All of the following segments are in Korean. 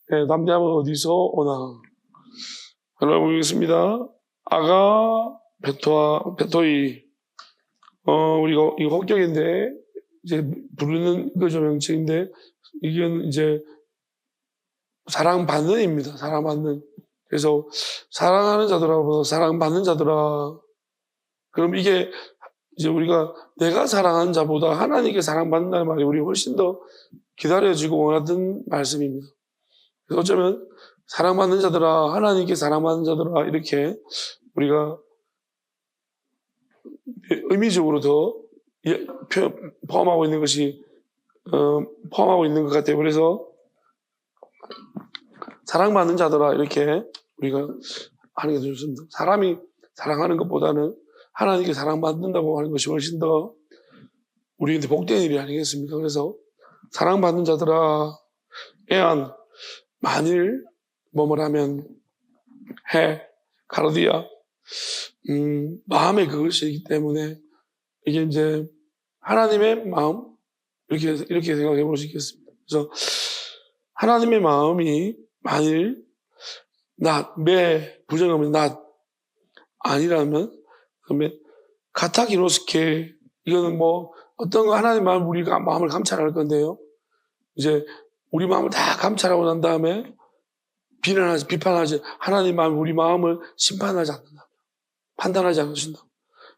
네, 담대함은 어디서 오나? 하나 보겠습니다. 아가 베토이. 우리가 이거 혹격인데 이제 부르는 거죠, 명칭인데 이건 이제 사랑받는 입니다. 사랑받는. 그래서 사랑하는 자들아 사랑받는 자들아. 그럼 이게 이제 우리가 내가 사랑하는 자보다 하나님께 사랑받는다는 말이 우리 훨씬 더 기다려지고 원하던 말씀입니다. 그래서 어쩌면 사랑받는 자들아, 하나님께 사랑받는 자들아, 이렇게 우리가 의미적으로 더 포함하고 있는 것이, 포함하고 있는 것 같아요. 그래서 사랑받는 자들아, 이렇게 우리가 하는 게 좋습니다. 사람이 사랑하는 것보다는 하나님께 사랑받는다고 하는 것이 훨씬 더 우리한테 복된 일이 아니겠습니까? 그래서 사랑받는 자들아, 애안, 만일 뭐뭐라면 해, 카르디아, 마음의 그것이기 때문에 이게 이제 하나님의 마음, 이렇게 생각해 볼 수 있겠습니다. 그래서 하나님의 마음이 만일 부정하면 아니라면, 그러면 카타기노스케, 이거는 뭐 어떤 거 하나님의 마음, 우리가 마음을 감찰할 건데요. 이제 우리 마음을 다 감찰하고 난 다음에 비판하지, 하나님 마음, 우리 마음을 심판하지 않는다. 판단하지 않으신다.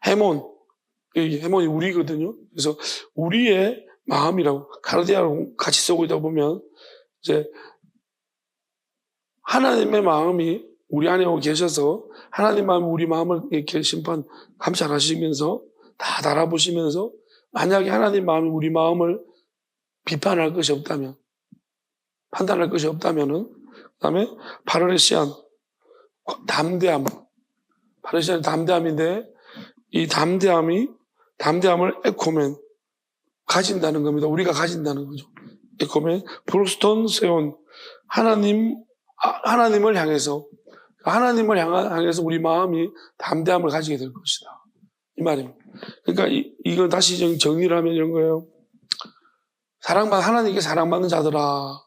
해몬이 우리거든요. 그래서 우리의 마음이라고, 카르디아라고 같이 쓰고 있다 보면, 이제 하나님의 마음이 우리 안에 계셔서, 하나님 마음이 우리 마음을 이렇게 감찰하시면서, 다 달아보시면서, 만약에 하나님 마음이 우리 마음을 비판할 것이 없다면, 판단할 것이 없다면은, 그 다음에 파르레시안, 담대함. 파르레시안이 담대함인데, 이 담대함을 에코멘, 가진다는 겁니다. 우리가 가진다는 거죠. 에코멘, 프로스톤 세온, 하나님을 향해서 우리 마음이 담대함을 가지게 될 것이다. 이 말입니다. 그러니까 이건 다시 정리를 하면 이런 거예요. 하나님께 사랑받는 자들아.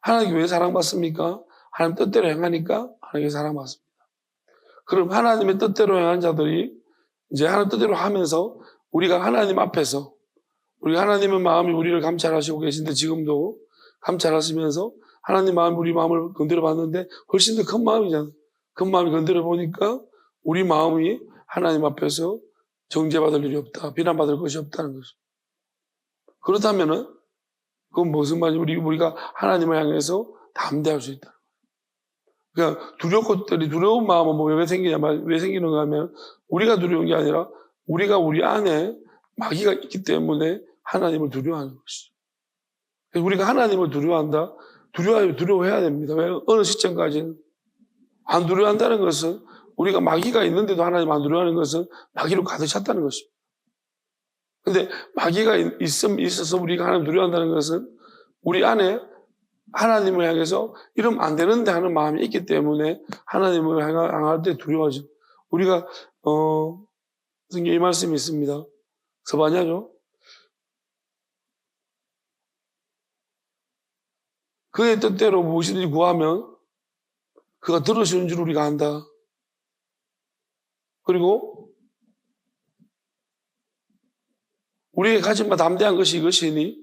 하나님께 왜 사랑받습니까? 하나님 뜻대로 행하니까 하나님께 사랑받습니다. 그럼 하나님의 뜻대로 행하는 자들이 이제 하나님 뜻대로 하면서 우리가 하나님 앞에서 우리가 하나님의 마음이 우리를 감찰하시고 계신데 지금도 감찰하시면서 하나님 마음이 우리 마음을 건드려 봤는데 훨씬 더 큰 마음이잖아요. 큰 마음이 건드려 보니까 우리 마음이 하나님 앞에서 정죄받을 일이 없다. 비난받을 것이 없다는 거죠. 그렇다면은 그건 무슨 말이죠? 우리가 하나님을 향해서 담대할 수 있다. 그러니까 두려운 마음은 왜 생기는가 하면 우리가 두려운 게 아니라 우리가 우리 안에 마귀가 있기 때문에 하나님을 두려워하는 것이죠. 그래서 우리가 하나님을 두려워한다? 두려워해야 됩니다. 왜? 어느 시점까지는. 안 두려워한다는 것은 우리가 마귀가 있는데도 하나님 안 두려워하는 것은 마귀로 가득 찼다는 것입니다. 근데 마귀가 있어서 우리가 하나님 두려워한다는 것은 우리 안에 하나님을 향해서 이러면 안 되는데 하는 마음이 있기 때문에 하나님을 향할 때 두려워하죠. 우리가 성경에 이 말씀이 있습니다. 서바냐죠. 그의 뜻대로 무엇이든지 구하면 그가 들으시는 줄 우리가 안다. 그리고 우리에게 가진 바 담대한 것이 이것이니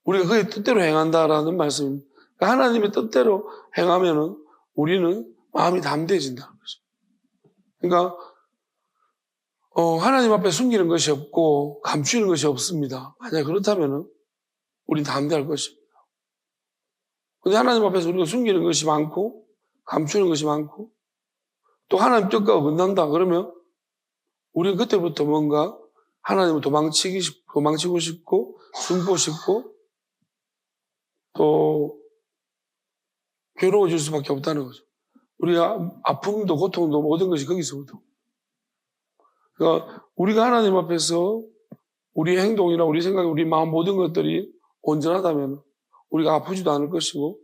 우리가 그의 뜻대로 행한다라는 말씀입니다. 그러니까 하나님의 뜻대로 행하면은 우리는 마음이 담대해진다는 거죠. 그러니까 하나님 앞에 숨기는 것이 없고 감추는 것이 없습니다. 만약 그렇다면은 우리는 담대할 것입니다. 근데 하나님 앞에서 우리가 숨기는 것이 많고 감추는 것이 많고 또 하나님 뜻과 어긋난다 그러면 우리는 그때부터 뭔가 하나님을 도망치고 싶고 숨고 싶고 또 괴로워질 수밖에 없다는 거죠. 우리가 아픔도 고통도 모든 것이 거기서부터. 그러니까 우리가 하나님 앞에서 우리의 행동이나 우리 생각, 우리 마음 모든 것들이 온전하다면 우리가 아프지도 않을 것이고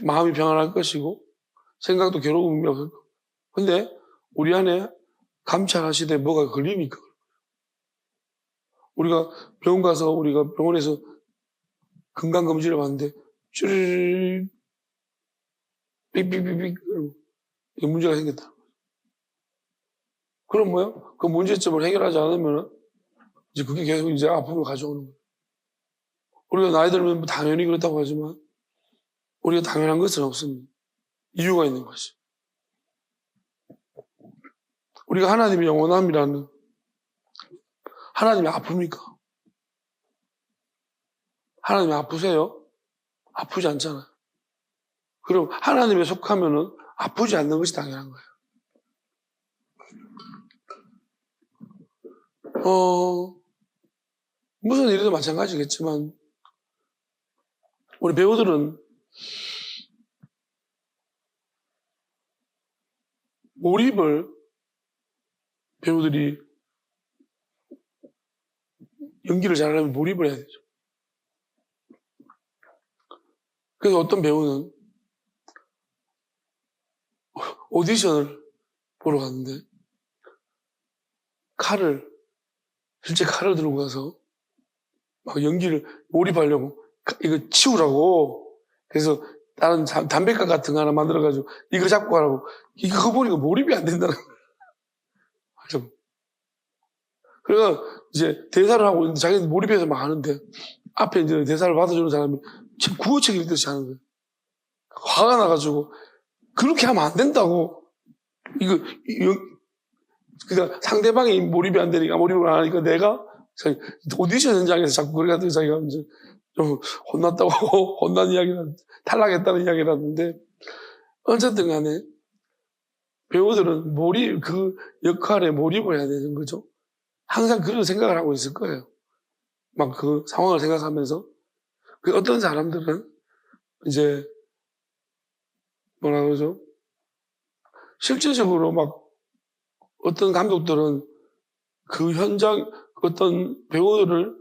마음이 평안할 것이고 생각도 괴로움이 없을 거고. 근데 우리 안에 감찰하시되 뭐가 걸리니까. 우리가 병원 가서 우리가 병원에서 건강검진을 받는데 쭈르르 삑삑삑삑 이 문제가 생겼다. 그럼 뭐요? 그 문제점을 해결하지 않으면 이제 그게 계속 이제 아픔을 가져오는 거예요. 우리가 나이 들면 뭐 당연히 그렇다고 하지만 우리가 당연한 것은 없습니다. 이유가 있는 것이. 우리가 하나님의 영원함이라는 하나님이 아픕니까? 하나님이 아프세요? 아프지 않잖아요. 그럼 하나님에 속하면은 아프지 않는 것이 당연한 거예요. 무슨 일이도 마찬가지겠지만 우리 배우들은 몰입을 배우들이 연기를 잘하려면 몰입을 해야 되죠. 그래서 어떤 배우는 오디션을 보러 갔는데 실제 칼을 들고 가서 막 연기를 몰입하려고 이거 치우라고 그래서 다른 담배값 같은 거 하나 만들어가지고 이거 잡고 가라고 이거 보니까 몰입이 안 된다는 거예요. 그래서 이제 대사를 하고 있는데 자기는 몰입해서 막 하는데 앞에 이제 대사를 받아주는 사람이 지금 구호책 읽듯이 하는 거예요. 화가 나가지고 그렇게 하면 안 된다고 그러니까 상대방이 몰입이 안 되니까 몰입을 안 하니까 내가 오디션 현장에서 자꾸 그래가지고 자기가 이제 좀 혼났다고 혼난 이야기를 탈락했다는 이야기를 하는데 어쨌든 간에 배우들은 그 역할에 몰입을 해야 되는 거죠. 항상 그런 생각을 하고 있을 거예요. 막 그 상황을 생각하면서 그 어떤 사람들은 이제 뭐라 그러죠? 실제적으로 막 어떤 감독들은 그 현장 어떤 배우들을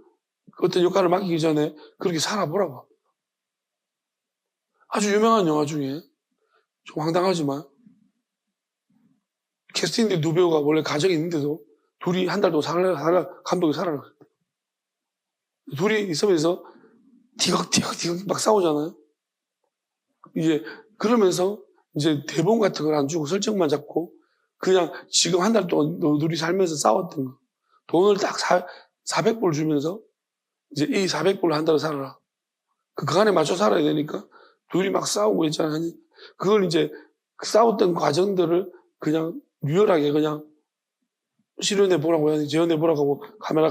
어떤 역할을 맡기기 전에 그렇게 살아보라고 합니다. 아주 유명한 영화 중에 좀 황당하지만 캐스팅된 두 배우가 원래 가정이 있는데도 둘이 한 달 동안 감독이 살아라. 둘이 있으면서 티격티격 막 싸우잖아요. 이제 그러면서 이제 대본 같은 걸 안 주고 설정만 잡고 그냥 지금 한 달 동안 둘이 살면서 싸웠던 거. 돈을 딱 400불 주면서 이제 이 400불로 한 달을 살아라. 그 안에 맞춰 살아야 되니까 둘이 막 싸우고 있잖아요. 그걸 이제 싸웠던 과정들을 그냥 리얼하게 그냥 실현해 보라고 해야 재현해 보라고 카메라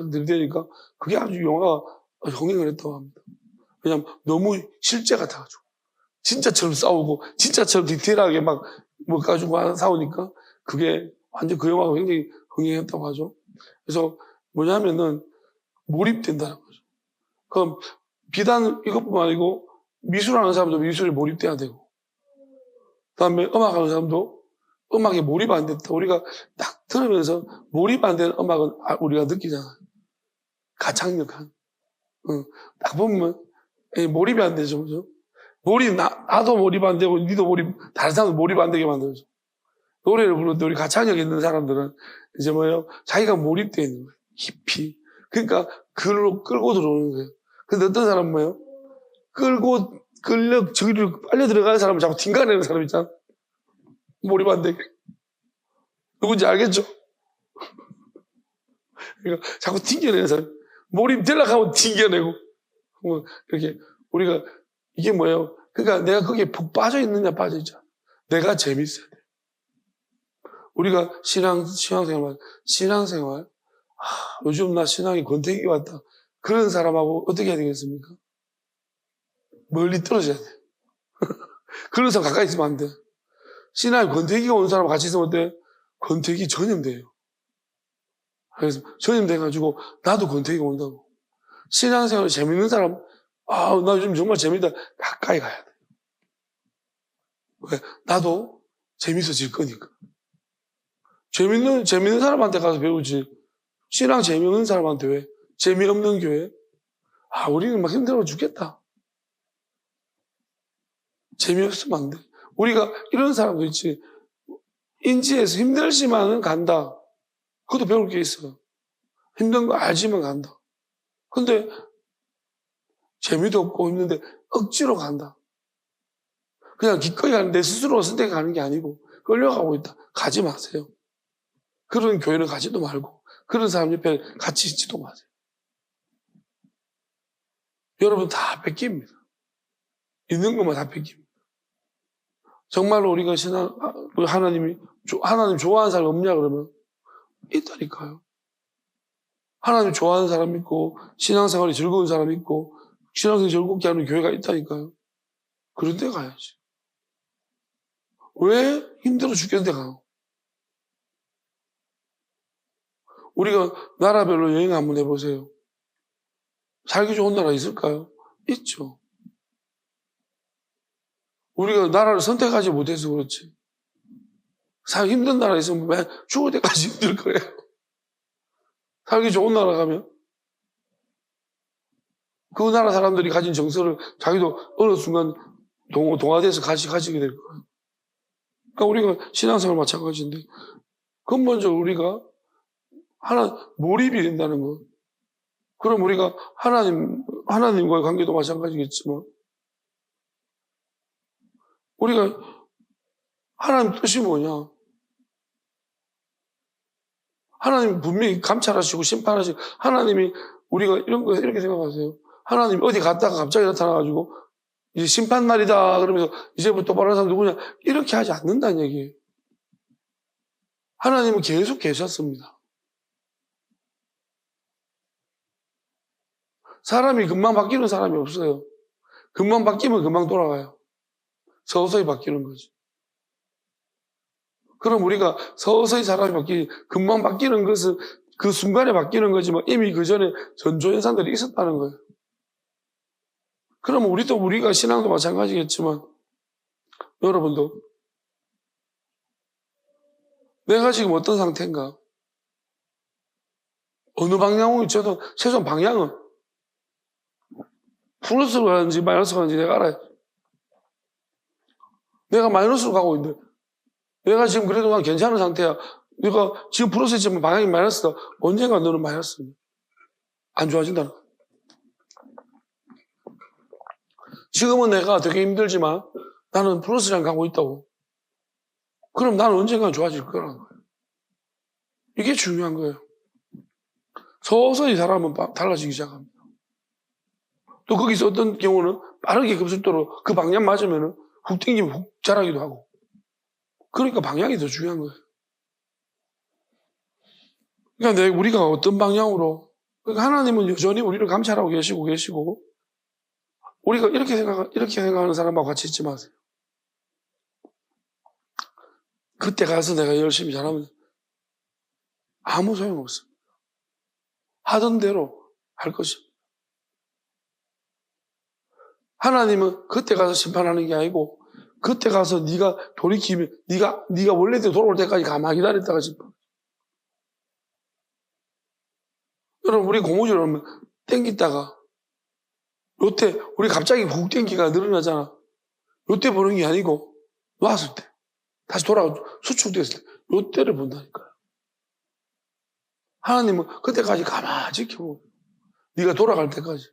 들이대니까 그게 아주 영화가 흥행을 했다고 합니다. 왜냐면 너무 실제 같아가지고. 진짜처럼 싸우고, 진짜처럼 디테일하게 막, 뭐 가지고 싸우니까, 그게 완전 그 영화가 굉장히 흥행했다고 하죠. 그래서 뭐냐면은, 몰입된다는 거죠. 그럼, 비단 이것뿐만 아니고, 미술하는 사람도 미술에 몰입돼야 되고, 그 다음에 음악하는 사람도 음악에 몰입 안 됐다. 우리가 딱 들으면서 몰입 안 되는 음악은 우리가 느끼잖아요. 가창력한. 딱 보면, 몰입이 안 되죠. 그죠? 나도 몰입 안 되고, 니도 다른 사람도 몰입 안 되게 만들죠. 노래를 부르는데 우리 가창력 있는 사람들은 이제 뭐예요? 자기가 몰입되어 있는 거예요. 깊이. 그러니까 글로 끌고 들어오는 거예요. 근데 어떤 사람은 뭐예요? 저기를 빨려 들어가는 사람은 자꾸 튕가내는 사람 있잖아. 몰입 안 되게. 누군지 알겠죠? 그러니까 자꾸 튕겨내는 사람. 몰입 되려고 하면 튕겨내고. 뭐 이렇게 우리가 이게 뭐예요? 그러니까 내가 거기에 푹 빠져 있느냐 빠져 있잖아. 내가 재밌어야 돼. 우리가 신앙생활. 요즘 나 신앙이 권태기 왔다. 그런 사람하고 어떻게 해야 되겠습니까? 멀리 떨어져야 돼. 그런 사람 가까이 있으면 안 돼. 신앙이 권태기가 온 사람하고 같이 있으면 어때? 권태기 전염돼요. 그래서 전염돼가지고 나도 권태기가 온다고. 신앙생활 재밌는 사람, 나 요즘 정말 재밌다. 가까이 가야 돼. 왜? 나도 재밌어질 거니까. 재밌는 사람한테 가서 배우지. 신앙 재미없는 사람한테 왜? 재미없는 교회? 우리는 막 힘들어 죽겠다. 재미없으면 안 돼. 우리가 이런 사람도 있지. 인지해서 힘들지만은 간다. 그것도 배울 게 있어요. 힘든 거 알지만 간다. 근데 재미도 없고 힘든데 억지로 간다. 그냥 기꺼이 가는 내 스스로 선택하는 게 아니고 끌려가고 있다. 가지 마세요. 그런 교회는 가지도 말고 그런 사람 옆에 같이 있지도 마세요. 여러분 다 뺏깁니다. 있는 것만 다 뺏깁니다. 정말로 우리가 하나님 좋아하는 사람 없냐 그러면 있다니까요. 하나님 좋아하는 사람 있고 신앙생활이 즐거운 사람 있고 신앙생활 즐겁게 하는 교회가 있다니까요. 그런 데 가야지. 왜 힘들어 죽겠는데 가요? 우리가 나라별로 여행 한번 해보세요. 살기 좋은 나라 있을까요? 있죠. 우리가 나라를 선택하지 못해서 그렇지. 살기 힘든 나라 있으면 왜 죽을 때까지 힘들 거예요. 살기 좋은 나라 가면 그 나라 사람들이 가진 정서를 자기도 어느 순간 동화돼서 가지게 될 거예요. 그러니까 우리가 신앙생활 마찬가지인데 근본적으로 우리가 몰입이 된다는 거. 그럼 우리가 하나님과의 관계도 마찬가지겠지만 우리가 하나님 뜻이 뭐냐? 하나님 분명히 감찰하시고 심판하시고 하나님이 우리가 이렇게 생각하세요. 하나님 어디 갔다가 갑자기 나타나가지고 이제 심판 날이다 그러면서 이제부터 똑바로 하는 사람 누구냐 이렇게 하지 않는다는 얘기예요. 하나님은 계속 계셨습니다. 사람이 금방 바뀌는 사람이 없어요. 금방 바뀌면 금방 돌아가요. 서서히 바뀌는 거지. 그럼 우리가 서서히 사람이 금방 바뀌는 것은 그 순간에 바뀌는 거지만 이미 그 전에 전조현상들이 있었다는 거예요. 그럼 우리가 신앙도 마찬가지겠지만 여러분도 내가 지금 어떤 상태인가? 어느 방향으로 있어도 최소한 방향은 플러스로 가는지 마이너스로 가는지 내가 알아요. 내가 마이너스로 가고 있는데 내가 지금 그래도 난 괜찮은 상태야. 내가 지금 플러스지만 방향이 마이너스다. 언젠가 너는 마이너스입니다. 안 좋아진다는 거야. 지금은 내가 되게 힘들지만 나는 플러스랑 가고 있다고. 그럼 나는 언젠가 좋아질 거라는 거예요. 이게 중요한 거예요. 서서히 사람은 달라지기 시작합니다. 또 거기서 어떤 경우는 빠르게 급속도로 그 방향 맞으면 훅 땡기면 훅 자라기도 하고. 그러니까 방향이 더 중요한 거예요. 그러니까 우리가 어떤 방향으로 그러니까 하나님은 여전히 우리를 감찰하고 계시고 우리가 이렇게 생각하는 사람하고 같이 있지 마세요. 그때 가서 내가 열심히 잘하면 아무 소용없습니다. 하던 대로 할 것입니다. 하나님은 그때 가서 심판하는 게 아니고 그때 가서 네가 돌이키면 네가 원래대로 돌아올 때까지 가만히 기다렸다가 심판. 여러분 우리 고무줄 하면 땡기다가 요때 우리 갑자기 훅 땡기가 늘어나잖아. 요때 보는 게 아니고 놨을 때 다시 수축됐을 때 요때를 본다니까요. 하나님은 그때까지 가만히 지켜보고 네가 돌아갈 때까지.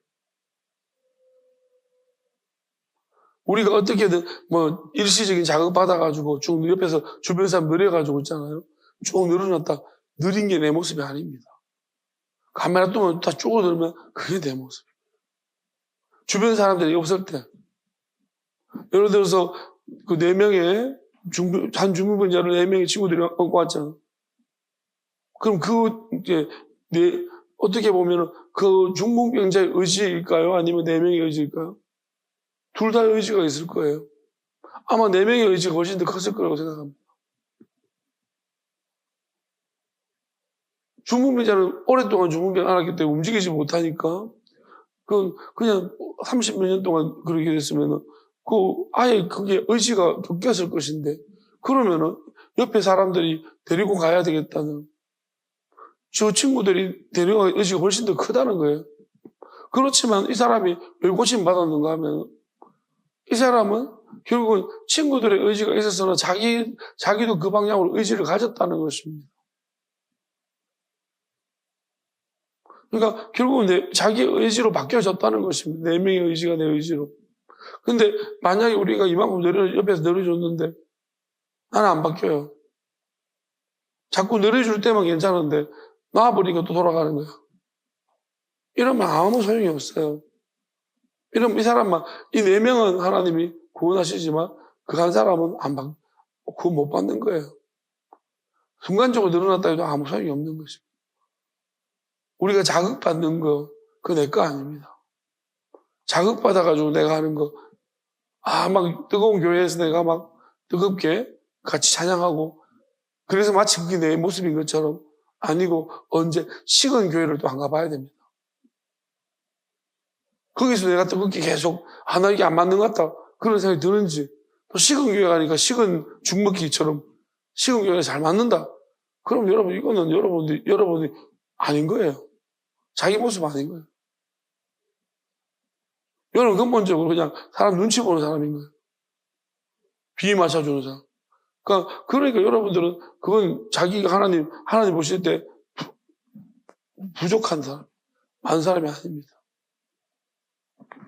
우리가 어떻게든 일시적인 자극 받아가지고 쭉 옆에서 주변 사람 느려가지고 있잖아요. 쭉 늘어났다. 느린 게 내 모습이 아닙니다. 카메라 뜨면 다 쪼그들면 그게 내 모습이에요. 주변 사람들이 없을 때. 예를 들어서 그 4명의 한 중증병자를 4명의 친구들이 업고 왔잖아. 그럼 어떻게 보면 그 중증병자의 의지일까요? 아니면 4명의 의지일까요? 둘 다 의지가 있을 거예요. 아마 4명의 의지가 훨씬 더 컸을 거라고 생각합니다. 중풍병자는 오랫동안 중풍병 앓았기 때문에 움직이지 못하니까 그냥 30몇 년 동안 그렇게 됐으면은 아예 그게 의지가 바뀌었을 것인데 그러면은 옆에 사람들이 데리고 가야 되겠다는 저 친구들이 데려갈 의지가 훨씬 더 크다는 거예요. 그렇지만 이 사람이 왜 고침받았는가 하면 이 사람은 결국은 친구들의 의지가 있어서는 자기도 그 방향으로 의지를 가졌다는 것입니다. 그러니까 결국은 자기 의지로 바뀌어졌다는 것입니다. 내 명의 의지가 내 의지로. 근데 만약에 우리가 이만큼 옆에서 내려줬는데 나는 안 바뀌어요. 자꾸 내려줄 때만 괜찮은데 놔버리니까 또 돌아가는 거야. 이러면 아무 소용이 없어요. 이러면 이 사람만, 이 4명은 하나님이 구원하시지만 그 한 사람은 구원 못 받는 거예요. 순간적으로 늘어났다 해도 아무 소용이 없는 것입니다. 우리가 자극받는 거, 그거 내 거 아닙니다. 자극받아가지고 내가 하는 거, 막 뜨거운 교회에서 내가 막 뜨겁게 같이 찬양하고, 그래서 마치 그게 내 모습인 것처럼 아니고, 언제 식은 교회를 또 안 가봐야 됩니다. 거기서 내가 뜨겁게 계속, 나 이게 안 맞는 것 같다. 그런 생각이 드는지, 또 식은 교회 가니까 식은 죽먹기처럼 식은 교회가 잘 맞는다. 그럼 여러분, 이거는 여러분이 아닌 거예요. 자기 모습 아닌 거예요. 여러분 근본적으로 그냥 사람 눈치 보는 사람인 거예요. 비위 맞춰주는 사람. 그러니까 여러분들은 그건 자기가 하나님 보실 때 부족한 사람, 많은 사람이 아닙니다.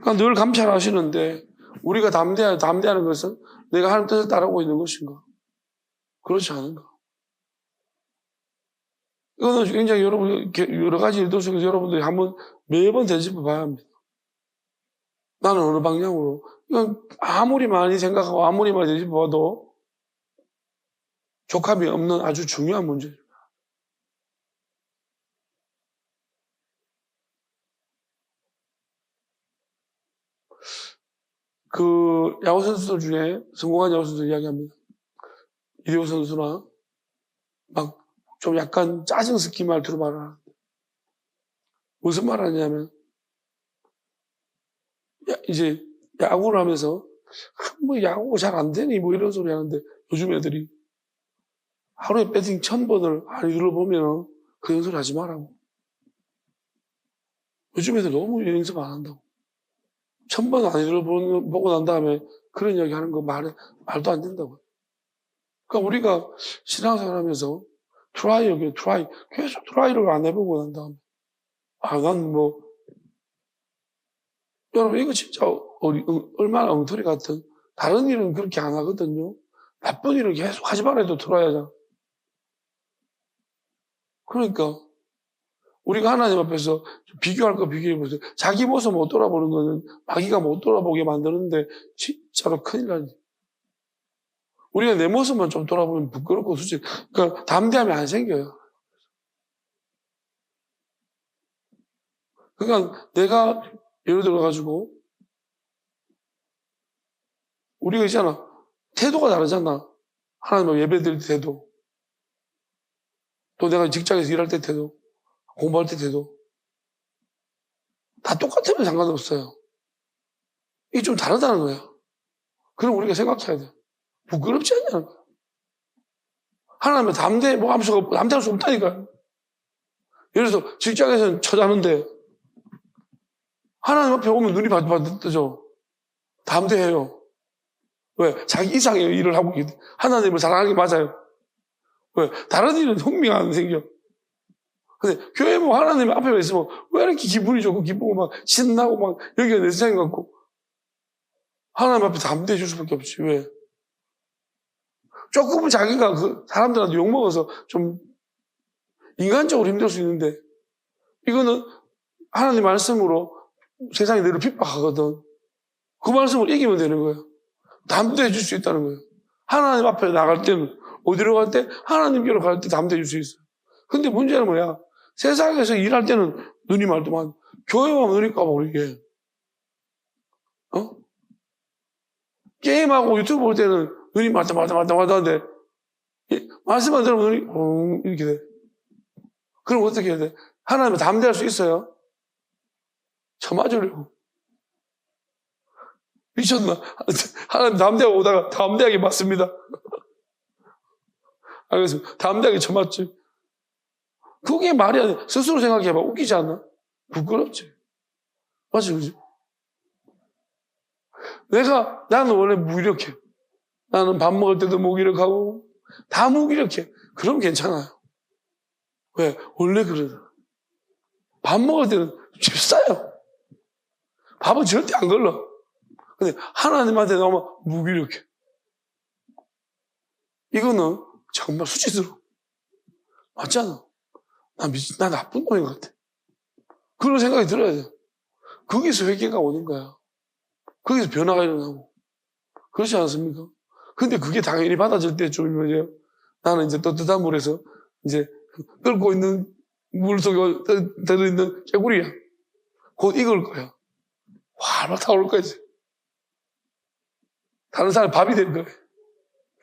그러니까 늘 감찰하시는데 우리가 담대하는 것은 내가 하나님 뜻을 따르고 있는 것인가? 그렇지 않은가? 이거는 굉장히 여러 가지 일들 속에서 여러분들이 매번 되짚어 봐야 합니다. 나는 어느 방향으로. 이건 아무리 많이 생각하고 아무리 많이 되짚어 봐도 족합이 없는 아주 중요한 문제입니다. 그 야구 선수들 중에 성공한 야구 선수들 이야기합니다. 이대호 선수나 막 좀 약간 짜증 섞인 말투로 말하는데 무슨 말 하냐면 이제 야구를 하면서 뭐 야구가 잘 안 되니 뭐 이런 소리 하는데 요즘 애들이 하루에 배팅 1000번을 안 들어보면 그 연습을 하지 말라고. 요즘 애들 너무 연습 안 한다고. 1000번 안 들어보고 난 다음에 그런 이야기 하는 거 말도 안 된다고. 그러니까 우리가 신앙생활 하면서 트라이 계속 트라이를 안 해보고 난 다음에 난 여러분 이거 진짜 얼마나 엉터리 같은 다른 일은 그렇게 안 하거든요. 나쁜 일을 계속 하지 말아도 트라이하잖아. 그러니까 우리가 하나님 앞에서 비교할 거 비교해보세요. 자기 모습 못 돌아보는 거는 마귀가 못 돌아보게 만드는데 진짜로 큰일 나지. 우리가 내 모습만 좀 돌아보면 부끄럽고 솔직히 그러니까 담대함이 안 생겨요. 그러니까 내가 예를 들어가지고 우리가 있잖아. 태도가 다르잖아. 하나님 예배 드릴 때 태도. 또 내가 직장에서 일할 때 태도. 공부할 때 태도. 다 똑같으면 상관없어요. 이게 좀 다르다는 거야. 그럼 우리가 생각해야 돼. 부끄럽지 않냐는 거야. 하나님은 담대할 수 없다니까요. 예를 들어서 직장에서는 처자는데 하나님 앞에 오면 눈이 반짝 뜨죠. 담대해요. 왜? 자기 이상의 일을 하고 있기 때문에. 하나님을 사랑하는 게 맞아요. 왜? 다른 일은 흥미가 안 생겨. 근데 교회 하나님 앞에 있으면 왜 이렇게 기분이 좋고 기쁘고 막 신나고 막 여기가 내 세상인 것 같고 하나님 앞에 담대해 줄 수밖에 없지. 왜? 조금은 자기가 사람들한테 욕먹어서 좀 인간적으로 힘들 수 있는데 이거는 하나님 말씀으로 세상이 너를 핍박하거든. 그 말씀을 이기면 되는 거예요. 담대해 줄 수 있다는 거예요. 하나님 앞에 나갈 때는 어디로 갈 때? 하나님께로 갈 때 담대해 줄 수 있어요. 근데 문제는 뭐야? 세상에서 일할 때는 눈이 말도만 교회 오면 눈이 까버리게. 게임하고 유튜브 볼 때는 눈이 말다 하는데 말씀만 들으면 눈이 이렇게 돼. 그럼 어떻게 해야 돼? 하나님은 담대할 수 있어요? 쳐맞으려고. 미쳤나? 하나님 담대하고 오다가 담대하게 맞습니다. 알겠습니다. 담대하게 쳐맞지. 그게 말이 아니야. 스스로 생각해봐. 웃기지 않나? 부끄럽지. 맞지, 그지? 나는 원래 무기력해. 나는 밥 먹을 때도 무기력하고, 다 무기력해. 그럼 괜찮아요. 왜? 원래 그러다. 밥 먹을 때는 쉽싸요. 밥은 절대 안 걸러. 근데 하나님한테 나오면 무기력해. 이거는 정말 수치스러워. 맞잖아. 나 나쁜 놈인 것 같아. 그런 생각이 들어야 돼. 거기서 회개가 오는 거야. 거기서 변화가 일어나고. 그렇지 않습니까? 근데 그게 당연히 받아질 때쯤이 뭐죠? 나는 이제 뜨뜻한 물에서 이제 끓고 있는 물 속에 들어있는 개구리야. 곧 익을 거야. 활발 타올 거지. 다른 사람 밥이 될 거야.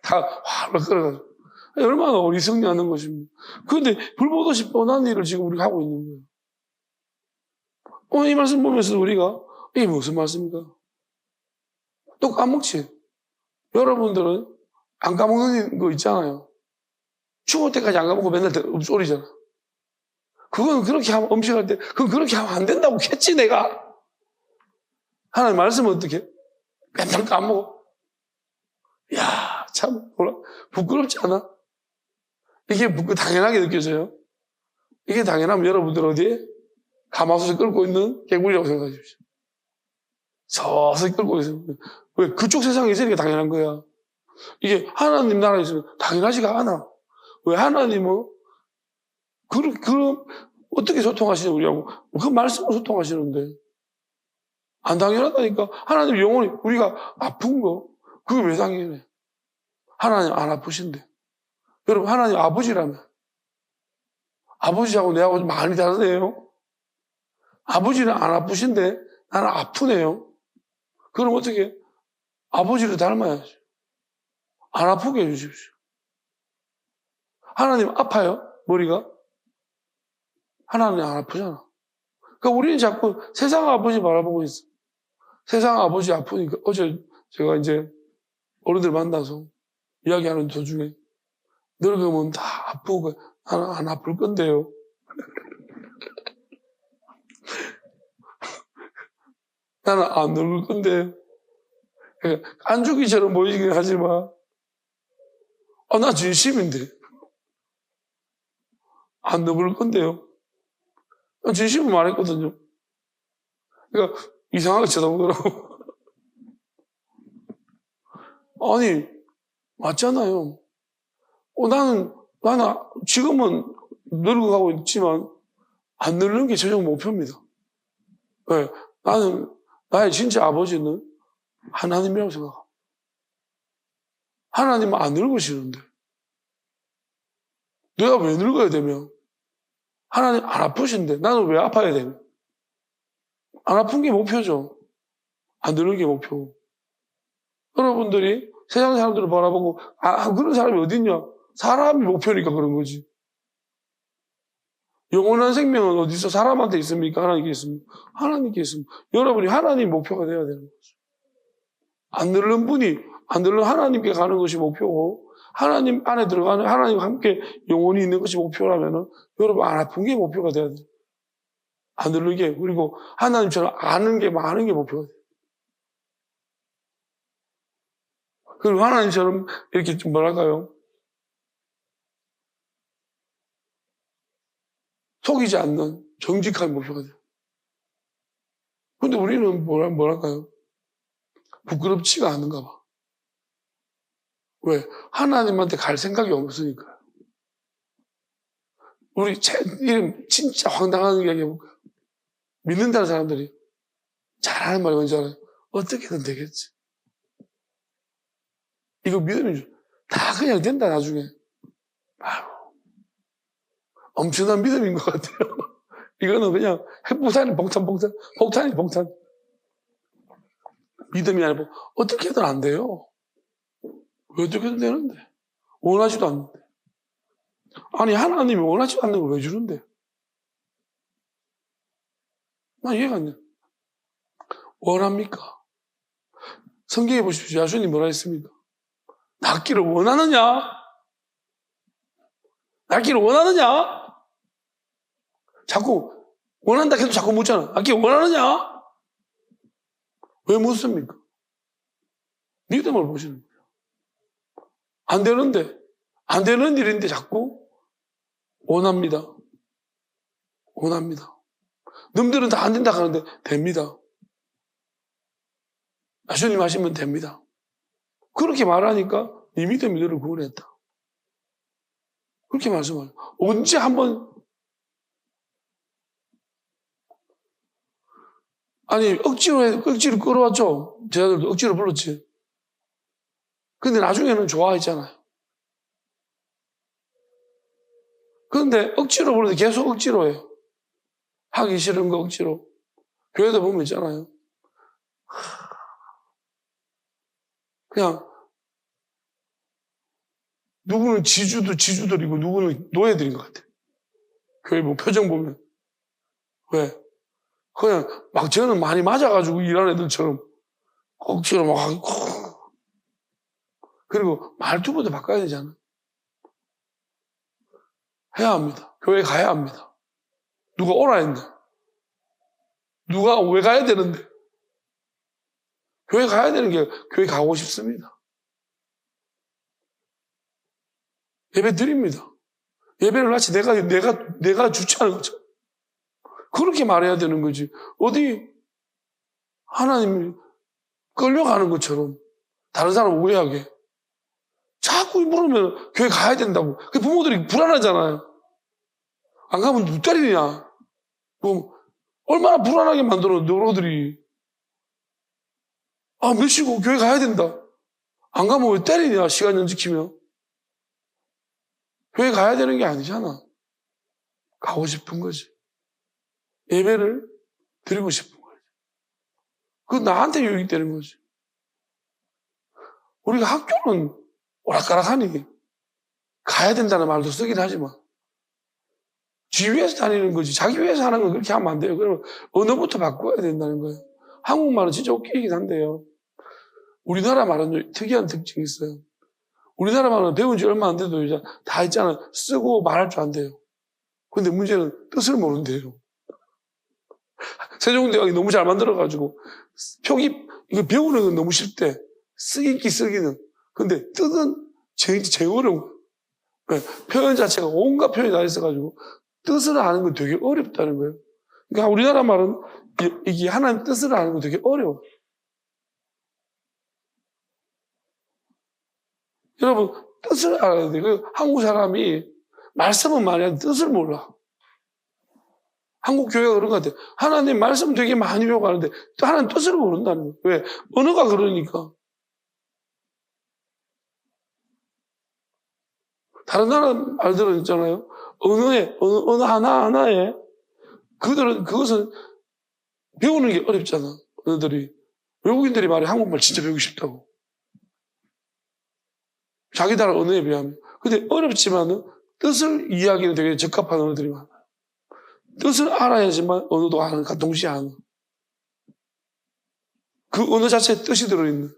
다 활발 끓어가지고. 얼마나 어리석냐는 것입니다. 그런데 불보듯이 뻔한 일을 지금 우리가 하고 있는 거예요. 오늘 이 말씀 보면서 우리가 이게 무슨 말씀입니까? 또 까먹지. 여러분들은 안 까먹는 거 있잖아요. 죽을 때까지 안 까먹고 맨날 엎소리잖아. 그건 그렇게 하면, 음식할 때, 그건 그렇게 하면 안 된다고 했지, 내가. 하나님 말씀은 어떻게? 맨날 까먹어. 이야, 참, 부끄럽지 않아? 이게 당연하게 느껴져요. 이게 당연하면 여러분들 어디에? 가마솥에 끓고 있는 개구리라고 생각해 주십시오. 서서히 끓고 있습니다. 왜? 그쪽 세상에 있으니까 당연한 거야. 이게 하나님 나라에 있으면 당연하지가 않아. 왜? 하나님은 그럼 어떻게 소통하시냐 우리하고 그 말씀으로 소통하시는데 안 당연하다니까. 하나님 영혼이 우리가 아픈 거 그게 왜 당연해? 하나님 안 아프신데. 여러분 하나님 아버지라면 아버지하고 내하고 좀 많이 다르네요. 아버지는 안 아프신데 나는 아프네요. 그럼 어떻게? 아버지를 닮아야지. 안 아프게 해주십시오. 하나님 아파요? 머리가? 하나님 안 아프잖아. 그러니까 우리는 자꾸 세상 아버지 바라보고 있어. 세상 아버지 아프니까 어제 제가 이제 어른들 만나서 이야기하는 도중에 늙으면 다 아프고 나는 안 아플 건데요. 나는 안 늙을 건데 안죽이처럼 보이긴 하지만 나 진심인데 안 늙을 건데요. 진심을 말했거든요. 그러니까 이상하게 쳐다보더라고. 아니 맞잖아요. 나는 지금은 늙어가고 있지만 안 늙는 게 최종 목표입니다. 네, 나는 나의 진짜 아버지는 하나님이라고 생각합니다. 하나님은 안 늙으시는데 내가 왜 늙어야 되면 하나님 안 아프신데 나는 왜 아파야 되면 안 아픈 게 목표죠. 안 늙는 게 목표. 여러분들이 세상 사람들을 바라보고 그런 사람이 어딨냐? 사람이 목표니까 그런 거지. 영원한 생명은 어디서 사람한테 있습니까? 하나님께 있습니까? 하나님께 있습니다. 여러분이 하나님 목표가 돼야 되는 거죠. 안 늙는 하나님께 가는 것이 목표고 하나님 안에 들어가는 하나님과 함께 영원히 있는 것이 목표라면은 여러분 안 아픈 게 목표가 돼야 돼요. 안 늙게 그리고 하나님처럼 아는 게 많은 게 목표가 돼요. 그리고 하나님처럼 이렇게 좀 뭐랄까요? 속이지 않는 정직한 목표가 돼요. 근데 우리는 뭐랄까요? 부끄럽지가 않은가 봐. 왜? 하나님한테 갈 생각이 없으니까. 우리 이름 진짜 황당한 이야기 해볼까요? 믿는다는 사람들이 잘하는 말이 뭔지 알아요? 어떻게든 되겠지. 이거 믿음이죠. 다 그냥 된다 나중에. 아유, 엄청난 믿음인 것 같아요. 이거는 그냥 핵폭탄이 폭탄. 믿음이 아니고 어떻게든 안 돼요. 왜 어떻게든 되는데? 원하지도 않는데. 아니 하나님이 원하지 않는 걸 왜 주는데? 나 이해가 안 돼. 원합니까? 성경에 보십시오. 야수님 뭐라 했습니까? 낫기를 원하느냐? 낫기를 원하느냐? 자꾸 원한다 해도 자꾸 묻잖아. 낫기를 원하느냐? 왜 묻습니까? 믿음을 보시는 거예요. 안 되는데, 안 되는 일인데 자꾸 원합니다. 남들은 다 안 된다 하는데 됩니다. 예수님 하시면 됩니다. 그렇게 말하니까 네 믿음이 너를 구원했다. 그렇게 말씀하세요. 언제 한번 아니 억지로 끌어왔죠. 제자들도 억지로 불렀지. 근데 나중에는 좋아했잖아요. 그런데 억지로 부르는데 계속 억지로 해요. 하기 싫은 거 억지로. 교회도 보면 있잖아요. 그냥 누구는 지주들이고 누구는 노예들인 것 같아요. 교회 뭐 표정 보면. 왜? 그냥 막 저는 많이 맞아가지고 일하는 애들처럼 억지로 막 하고. 그리고 말투부터 바꿔야 되잖아. 해야 합니다. 교회 가야 합니다. 누가 오라 했네. 누가 왜 가야 되는데. 교회 가야 되는 게 교회 가고 싶습니다. 예배 드립니다. 예배를 마치 내가 주최하는 거죠. 그렇게 말해야 되는 거지. 어디 하나님이 끌려가는 것처럼 다른 사람 오해하게 자꾸 물으면 교회 가야 된다고. 그 부모들이 불안하잖아요. 안 가면 누 때리냐. 뭐 얼마나 불안하게 만들어 너희들이. 아, 몇 시고 교회 가야 된다. 안 가면 왜 때리냐, 시간 연지키면. 교회 가야 되는 게 아니잖아. 가고 싶은 거지. 예배를 드리고 싶은 거지. 그건 나한테 유익되는 거지. 우리가 학교는 오락가락하니 가야 된다는 말도 쓰긴 하지만 지 위해서 다니는 거지. 자기 위해서 하는 건 그렇게 하면 안 돼요. 그러면 언어부터 바꿔야 된다는 거예요. 한국말은 진짜 웃기긴 한데요. 우리나라 말은 특이한 특징이 있어요. 우리나라 말은 배운 지 얼마 안 돼도 이제 다 있잖아요. 쓰고 말할 줄 안돼요. 근데 문제는 뜻을 모른대요. 세종대왕이 너무 잘 만들어가지고 이거 배우는 건 너무 쉽대. 쓰기는. 근데 뜻은 제일 어려운 거예요. 표현 자체가 온갖 표현이 다 있어가지고 뜻을 아는 건 되게 어렵다는 거예요. 그러니까 우리나라 말은 이게 하나님 뜻을 아는 건 되게 어려워. 여러분, 뜻을 알아야 돼요. 한국 사람이 말씀은 많이 하는데 뜻을 몰라. 한국 교회가 그런 것 같아요. 하나님 말씀 되게 많이 배워가는데 하나님 뜻을 모른다는 거예요. 왜? 언어가 그러니까. 다른 나라 말들은 있잖아요. 언어 하나하나에 그것은 배우는 게 어렵잖아. 언어들이. 외국인들이 말해 한국말 진짜 배우고 싶다고. 자기 나라 언어에 비하면. 근데 어렵지만은 뜻을 이해하기는 되게 적합한 언어들이 많아요. 뜻을 알아야지만 언어도 동시에 하는. 그 언어 자체에 뜻이 들어있는.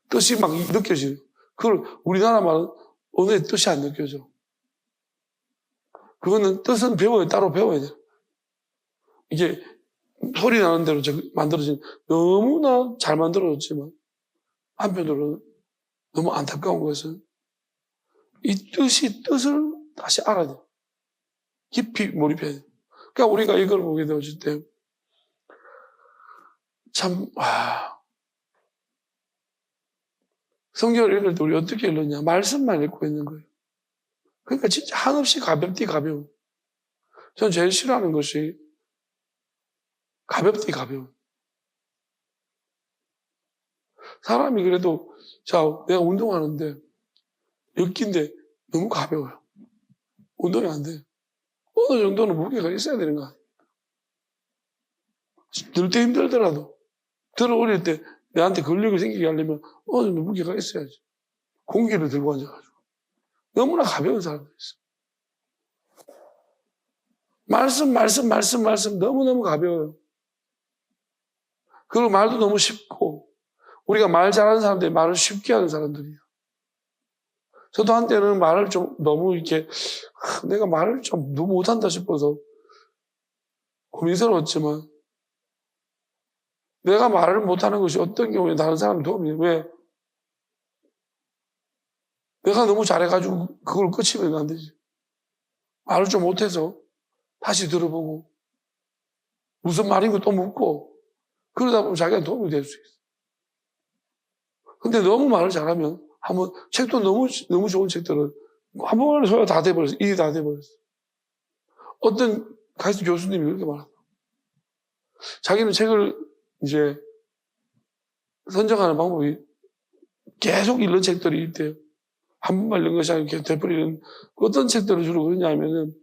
뜻이 막 느껴지는. 그걸 우리나라 말은 언어의 뜻이 안 느껴져. 그거는 뜻은 따로 배워야 돼. 이게 소리 나는 대로 만들어진 너무나 잘 만들어졌지만 한편으로는 너무 안타까운 것은 이 뜻을 다시 알아야 돼. 깊이 몰입해야 돼. 그러니까 우리가 이걸 보게 되었을 때 참, 성경을 읽을 때 우리 어떻게 읽느냐. 말씀만 읽고 있는 거예요. 그러니까 진짜 한없이 가벼운. 저는 제일 싫어하는 것이 가벼운. 사람이 그래도, 내가 운동하는데, 엮인데 너무 가벼워요. 운동이 안 돼. 어느 정도는 무게가 있어야 되는 거 아니에요. 들 때 힘들더라도, 들어 올릴 때 내한테 근력이 생기게 하려면 어느 정도 무게가 있어야지. 공기를 들고 앉아가지고. 너무나 가벼운 사람들이 있어. 말씀 너무너무 가벼워요. 그리고 말도 너무 쉽고 우리가 말 잘하는 사람들이 말을 쉽게 하는 사람들이에요. 저도 한때는 말을 좀 너무 이렇게 내가 말을 좀 너무 못한다 싶어서 고민스러웠지만 내가 말을 못하는 것이 어떤 경우에 다른 사람 도움이 돼요. 왜? 내가 너무 잘해가지고 그걸 끝이면 안 되지. 말을 좀 못해서 다시 들어보고 무슨 말인고 또 묻고 그러다 보면 자기가 도움이 될 수 있어. 근데 너무 말을 잘하면 한번 책도 너무 좋은 책들은 한 번만에 소화가 다 돼버렸어. 일이 다 돼버렸어. 어떤 가이스트 교수님이 그렇게 말하더라고. 자기는 책을 이제 선정하는 방법이 계속 읽는 책들이 있대요. 한 번만 읽는 것이 아니고 계속 되풀이는 어떤 책들을 주로 그러냐면은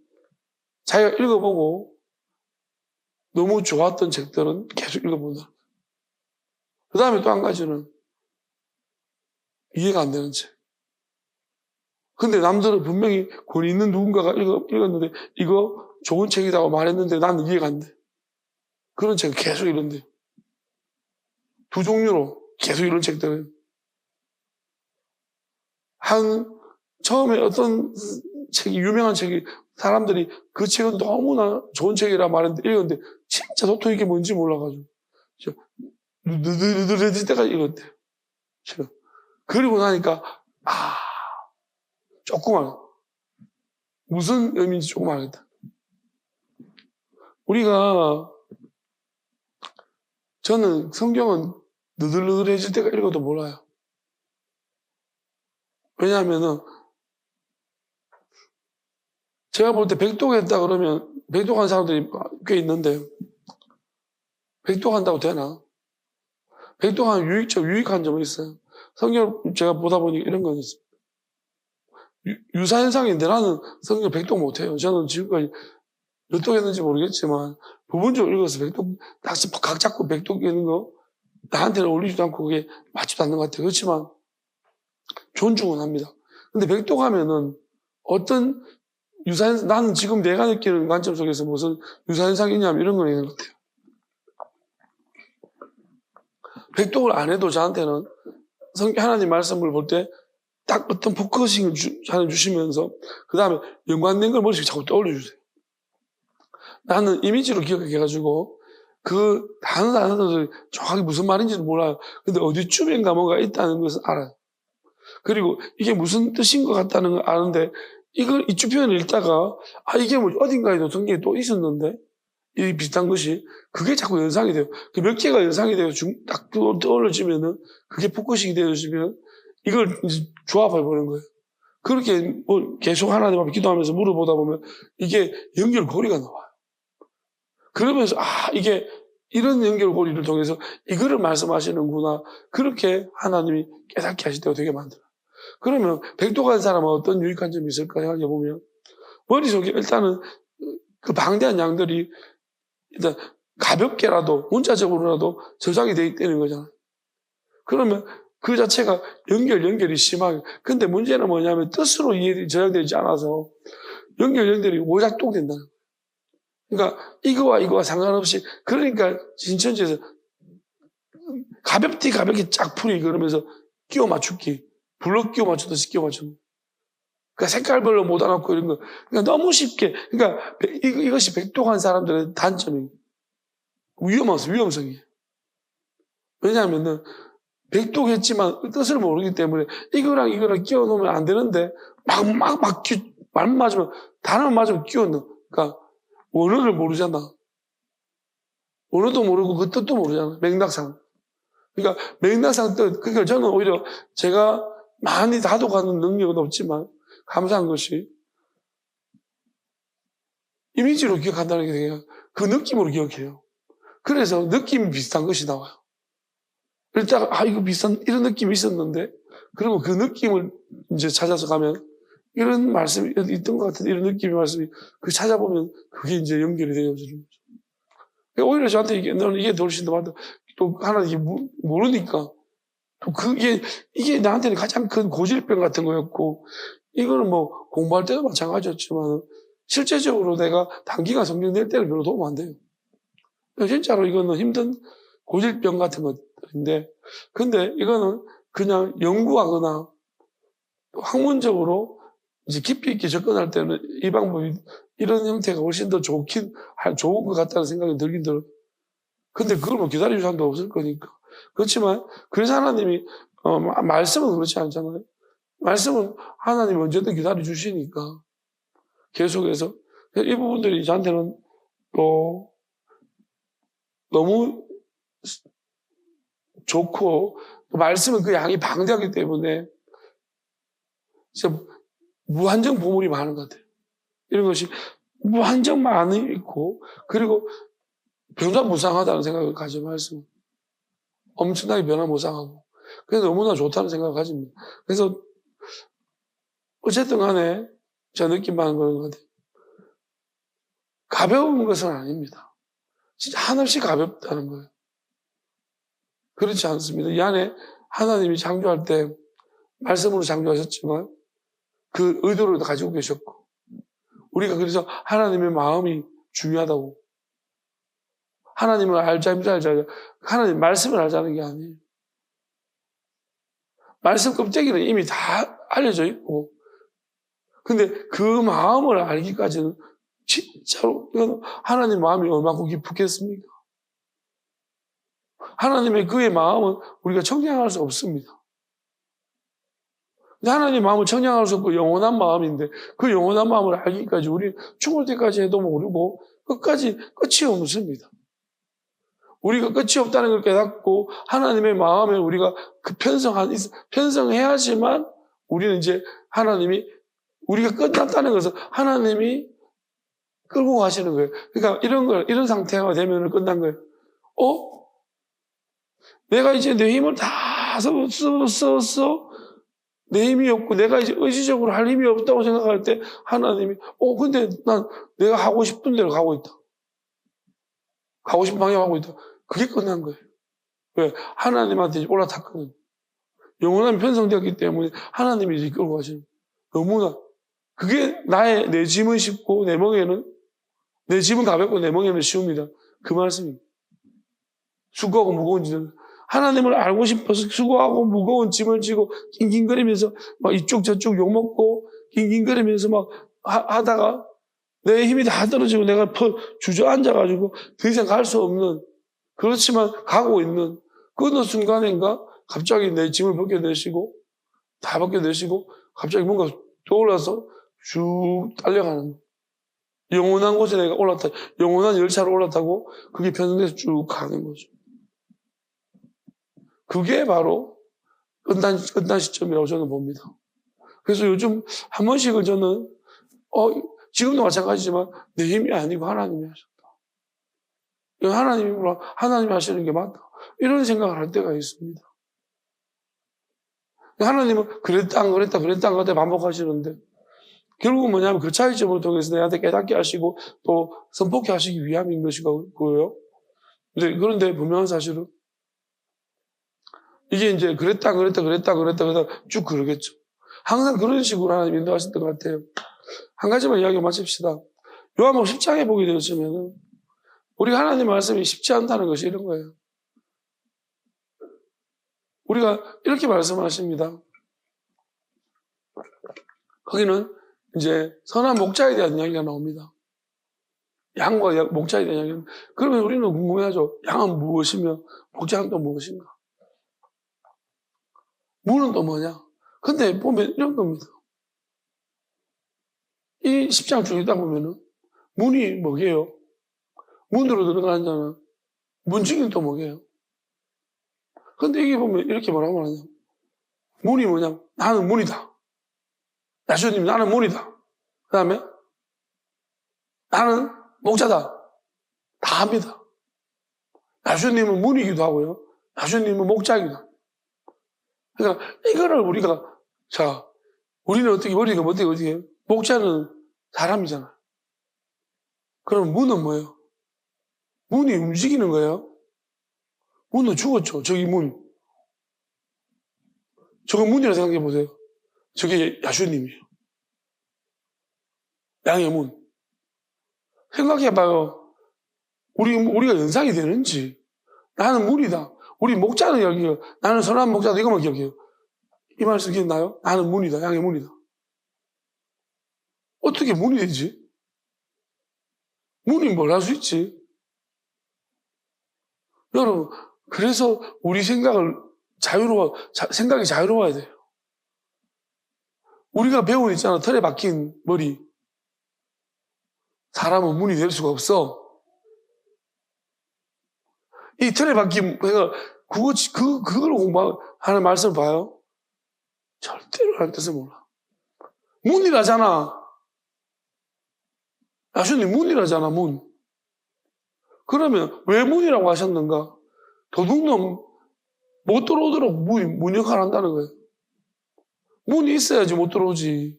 자기가 읽어보고 너무 좋았던 책들은 계속 읽어본다. 그 다음에 또 한 가지는 이해가 안 되는 책. 근데 남들은 분명히 권위 있는 누군가가 읽었는데 이거 좋은 책이라고 말했는데 나는 이해가 안 돼. 그런 책을 계속 읽는데. 두 종류로 계속 이런 책들은. 처음에 어떤 책이, 유명한 책이 사람들이 그 책은 너무나 좋은 책이라 말했는데 읽었는데 진짜 도통 이게 뭔지 몰라가지고. 느들느들 때까지 읽었대요. 그리고 나니까, 조금 무슨 의미인지 조금 알겠다. 저는 성경은 느들느들해질 때가 읽어도 몰라요. 왜냐하면은, 제가 볼 때 백독했다 그러면, 백독한 사람들이 꽤 있는데, 백독한다고 되나? 백독하면 유익한 점은 있어요. 성경 제가 보다 보니 이런 건 있어요. 유사현상인데 나는 성경 백독 못해요. 저는 지금까지 몇 독 했는지 모르겠지만 부분적으로 읽어서 각 잡고 백독 있는 거 나한테는 어울리지도 않고 그게 맞지도 않는 것 같아요. 그렇지만 존중은 합니다. 근데 백독하면은 어떤 나는 지금 내가 느끼는 관점 속에서 무슨 유사현상이 있냐면 이런 거 있는 것 같아요. 백독을 안 해도 저한테는 하나님 말씀을 볼 때 딱 어떤 포커싱을 주시면서 그 다음에 연관된 걸 머릿속에 자꾸 떠올려주세요. 나는 이미지로 기억해가지고 그 단어들 정확히 무슨 말인지는 몰라요. 근데 어디쯤인가 뭔가 있다는 것을 알아요. 그리고 이게 무슨 뜻인 것 같다는 걸 아는데 이걸 이쪽 표현을 읽다가 이게 뭐 어딘가에도 성경에 또 있었는데 이 비슷한 것이 그게 자꾸 연상이 돼요. 그 몇 개가 연상이 돼요. 딱 떠올려지면은 그게 포커싱이 되어지면 이걸 이제 조합해보는 거예요. 그렇게 계속 하나님 앞에 기도하면서 물어보다 보면 이게 연결고리가 나와요. 그러면서 이게 이런 연결고리를 통해서 이거를 말씀하시는구나. 그렇게 하나님이 깨닫게 하실 때가 되게 많더라고요. 그러면 백독한 사람은 어떤 유익한 점이 있을까 생각해보면 머릿속에 일단은 그 방대한 양들이 일단 가볍게라도 문자적으로라도 저장이 돼 있다는 거잖아요. 그러면 그 자체가 연결이 심하게. 근데 문제는 뭐냐면 뜻으로 저장되지 않아서 연결이 오작동 된다는 거예요. 그러니까 이거와 상관없이 그러니까 신천지에서 가볍게 쫙 풀이 그러면서 끼워 맞추기. 블럭 끼워 맞추듯이 끼워 맞추는 거예요. 그러니까 색깔별로 못 알아놓고 이런 거. 그러니까 너무 쉽게. 그러니까 이것이 백독한 사람들의 단점이에요. 위험성이에요. 왜냐하면은 백독했지만 뜻을 모르기 때문에 이거랑 끼워 놓으면 안 되는데 말만 맞으면 단어만 맞으면 끼워 넣어. 그러니까 원어를 모르잖아. 원어도 모르고 그 뜻도 모르잖아. 맥락상. 그러니까 맥락상 뜻. 그러니까 저는 오히려 제가 많이 다독하는 능력은 없지만 감사한 것이 이미지로 기억한다는 게 되게 그 느낌으로 기억해요. 그래서 느낌이 비슷한 것이 나와요. 일단 이거 비슷한 이런 느낌이 있었는데 그리고 그 느낌을 이제 찾아서 가면 이런 말씀이 있던 것 같은 이런 느낌의 말씀이 그 찾아보면 그게 이제 연결이 되어지는 거죠. 오히려 저한테 너는 이게 훨씬 더 많다. 또 하나 이게 모르니까 또 이게 나한테는 가장 큰 고질병 같은 거였고 이거는 뭐 공부할 때도 마찬가지였지만 실제적으로 내가 단기간 성경 낼 때는 별로 도움 안 돼요. 진짜로 이거는 힘든 고질병 같은 것인데 근데 이거는 그냥 연구하거나 학문적으로 이제 깊이 있게 접근할 때는 이 방법이 이런 형태가 훨씬 더 좋은 것 같다는 생각이 들긴 들어요. 근데 그걸 뭐 기다릴 사람도 없을 거니까. 그렇지만 그래서 하나님이 말씀은 그렇지 않잖아요. 말씀은 하나님이 언제든 기다려 주시니까 계속해서 이 부분들이 저한테는 또 너무 좋고 또 말씀은 그 양이 방대하기 때문에 진짜 무한정 보물이 많은 것 같아요. 이런 것이 무한정 많이 있고 그리고 변화무쌍하다는 생각을 가지고 말씀 엄청나게 변화무쌍하고 그래서 너무나 좋다는 생각을 가집니다. 그래서 어쨌든 간에 제가 느낀 바는 그런 것 같아요. 가벼운 것은 아닙니다. 진짜 한없이 가볍다는 거예요. 그렇지 않습니다. 이 안에 하나님이 창조할 때 말씀으로 창조하셨지만 그 의도를 가지고 계셨고 우리가 그래서 하나님의 마음이 중요하다고 하나님을 알자 하나님 말씀을 알자는 게 아니에요. 말씀 껍데기는 이미 다 알려져 있고 근데 그 마음을 알기까지는 진짜로 이건 하나님 마음이 얼마나 깊겠습니까? 하나님의 그의 마음은 우리가 청량할 수 없습니다. 하나님 마음을 청량할 수 없고 영원한 마음인데 그 영원한 마음을 알기까지 우리 죽을 때까지 해도 모르고 끝까지 끝이 없습니다. 우리가 끝이 없다는 걸 깨닫고 하나님의 마음에 우리가 그 편성해야지만 우리는 이제 하나님이 우리가 끝났다는 것은 하나님이 끌고 가시는 거예요. 그러니까 이런 상태가 되면 끝난 거예요. 내가 이제 내 힘을 다 썼어. 내 힘이 없고 내가 이제 의지적으로 할 힘이 없다고 생각할 때 하나님이 근데 난 내가 하고 싶은 대로 가고 있다. 가고 싶은 방향 하고 있다. 그게 끝난 거예요. 왜? 하나님한테 올라탔거든. 영원한 편성되었기 때문에 하나님이 이제 끌고 가시는 거예요. 너무나 그게 내 짐은 쉽고 내 짐은 가볍고 내 멍에는 쉬웁니다. 그 말씀입니다. 수고하고 무거운 짐을 하나님을 알고 싶어서 수고하고 무거운 짐을 지고 낑낑거리면서 막 이쪽 저쪽 욕먹고 낑낑거리면서 막 하다가 내 힘이 다 떨어지고 내가 주저앉아가지고 더 이상 갈 수 없는 그렇지만 가고 있는 그 어느 순간인가 갑자기 내 짐을 벗겨내시고 다 벗겨내시고 갑자기 뭔가 떠올라서 쭉 달려가는 영원한 곳에 내가 영원한 열차로 올라타고 그게 편성돼서 쭉 가는 거죠. 그게 바로 끝난 시점이라고 저는 봅니다. 그래서 요즘 한 번씩은 저는 지금도 마찬가지지만 내 힘이 아니고 하나님이 하셨다. 하나님이 하시는 게 맞다. 이런 생각을 할 때가 있습니다. 하나님은 그랬다 안 그랬다 반복하시는데 결국은 뭐냐면 그 차이점을 통해서 내한테 깨닫게 하시고 또 선포케 하시기 위함인 것이고요. 그런데 분명한 사실은 이게 이제 그랬다 쭉 그러겠죠. 항상 그런 식으로 하나님 인도하셨던 것 같아요. 한 가지만 이야기 마칩시다. 요한복음 10장에 보게 되었으면 우리 하나님 말씀이 쉽지 않다는 것이 이런 거예요. 우리가 이렇게 말씀하십니다. 거기는 이제 선한 목자에 대한 이야기가 나옵니다. 양과 목자에 대한 이야기는 그러면 우리는 궁금해하죠. 양은 무엇이며 목자는 또 무엇인가? 문은 또 뭐냐? 근데 보면 이런 겁니다. 이 10장 쭉 읽다 보면은 문이 뭐게요? 문으로 들어가는 자는 문지기는 또 뭐게요? 근데 이게 보면 이렇게 뭐라고 하냐? 문이 뭐냐? 나는 문이다. 야수님 나는 문이다. 그 다음에 나는 목자다. 다 합니다. 야수님은 문이기도 하고요. 야수님은 목자이기도 합니다. 그러니까 이거를 우리는 어떻게 목자는 사람이잖아요. 그럼 문은 뭐예요? 문이 움직이는 거예요. 문은 죽었죠. 저기 문. 저거 문이라고 생각해 보세요. 저게 야수님이에요. 양의 문. 생각해봐요. 우리가 연상이 되는지. 나는 문이다. 우리 목자는 여기요. 나는 선한 목자다. 이것만 기억해요. 이 말씀 기억나요? 나는 문이다. 양의 문이다. 어떻게 문이 되지? 문이 뭘 할 수 있지? 여러분, 그래서 우리 생각이 자유로워야 돼요. 우리가 배운 있잖아. 털에 박힌 머리. 사람은 문이 될 수가 없어. 이 틀에 박힌, 그러니까 그걸 공부하는 말씀을 봐요. 절대로 하는 뜻을 몰라. 문이라잖아. 야수님 문이라잖아, 문. 그러면 왜 문이라고 하셨는가? 도둑놈 못 들어오도록 문 역할을 한다는 거예요. 문이 있어야지 못 들어오지.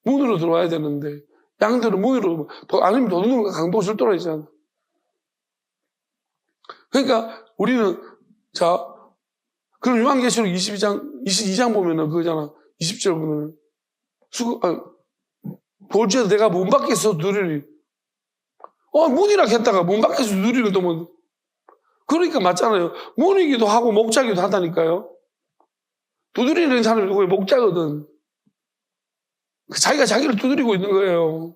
문으로 들어와야 되는데 양들은 문으로, 아니면 도둑놈과 강도 절도라 했잖아. 그러니까 우리는, 자, 그럼 요한계시록 22장 보면은 그거잖아. 20절 보면은 볼지어도 내가 문 밖에서 누리리. 문이라 했다가 문 밖에서 누리는 또 뭐. 그러니까 맞잖아요. 문이기도 하고 목자기도 하다니까요. 두드리는 사람이 누구예요? 목자거든. 자기가 자기를 두드리고 있는 거예요.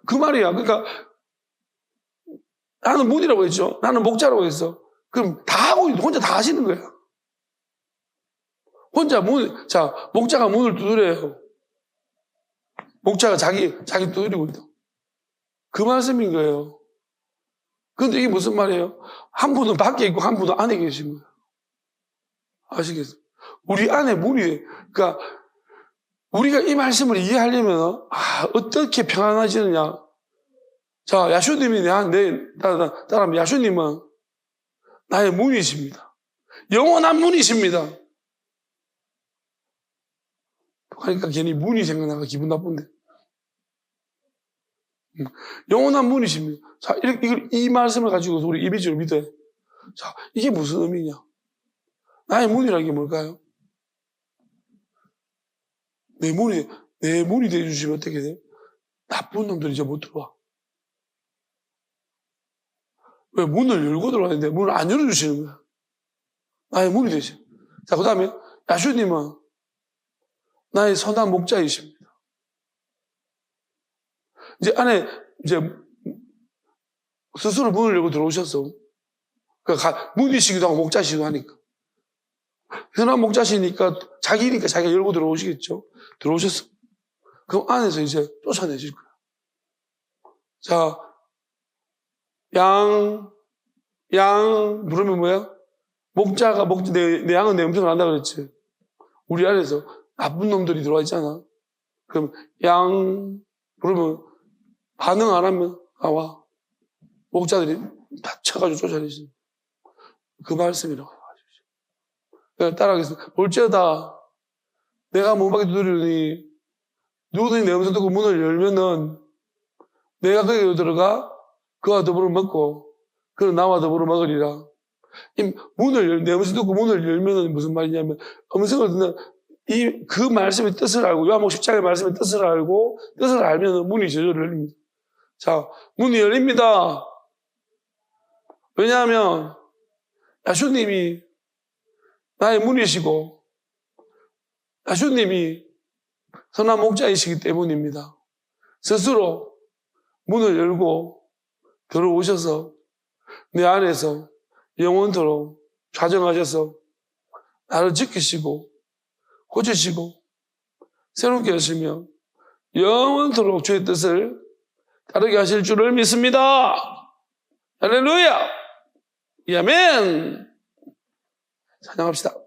그 말이야. 그러니까 나는 문이라고 했죠. 나는 목자라고 했어. 그럼 다 하고 혼자 다 하시는 거야. 혼자 목자가 문을 두드려요. 목자가 자기 두드리고 있다. 그 말씀인 거예요. 그런데 이게 무슨 말이에요? 한 분은 밖에 있고 한 분은 안에 계신 거예요. 아시겠어요? 우리 안에 문이, 그러니까 우리가 이 말씀을 이해하려면 어떻게 평안해지느냐. 자, 야수님이 따라하면 야수님은 나의 문이십니다. 영원한 문이십니다. 그러니까 괜히 문이 생각나가 기분 나쁜데. 영원한 문이십니다. 자, 이 말씀을 가지고 우리 이미지를 믿어요. 자, 이게 무슨 의미냐? 나의 문이라는 게 뭘까요? 내 문이 되어주시면 어떻게 돼요? 나쁜 놈들이 이제 못 들어와. 왜 문을 열고 들어왔는데 문을 안 열어주시는 거야? 나의 문이 되죠. 자, 그 다음에 야수님은 나의 선한 목자이십니다. 이제 안에 스스로 문을 열고 들어오셨어. 그러니까 문이시기도 하고 목자시기도 하니까. 선한 목자시니까 자기가 열고 들어오시겠죠. 들어오셨어. 그럼 안에서 이제 쫓아내실 거야. 자, 양 부르면 뭐야? 목자가 내 양은 내 음성을 안다 그랬지. 우리 안에서 나쁜 놈들이 들어와 있잖아. 그럼 양 부르면 반응 안 하면 와. 목자들이 다 쳐가지고 쫓아내지. 그 말씀이라고 하십시오. 따라하겠습니다. 볼지어다 내가 문 밖에 두드리니 누구든지 내 음성 듣고 문을 열면은 내가 거기에 들어가 그와 더불어 먹고 그는 나와 더불어 먹으리라. 내 음성 듣고 문을 열면은 무슨 말이냐면 음성을 듣는 그 말씀의 뜻을 알고 요한복음 10장의 말씀의 뜻을 알고 뜻을 알면은 문이 저절로 열립니다. 자, 문이 열립니다. 왜냐하면 야수님이 나의 문이시고 야수님이 선한 목자이시기 때문입니다. 스스로 문을 열고 들어오셔서 내 안에서 영원토록 좌정하셔서 나를 지키시고 고치시고 새롭게 하시며 영원토록 주의 뜻을 따르게 하실 줄을 믿습니다. 할렐루야! 아멘! 찬양합시다.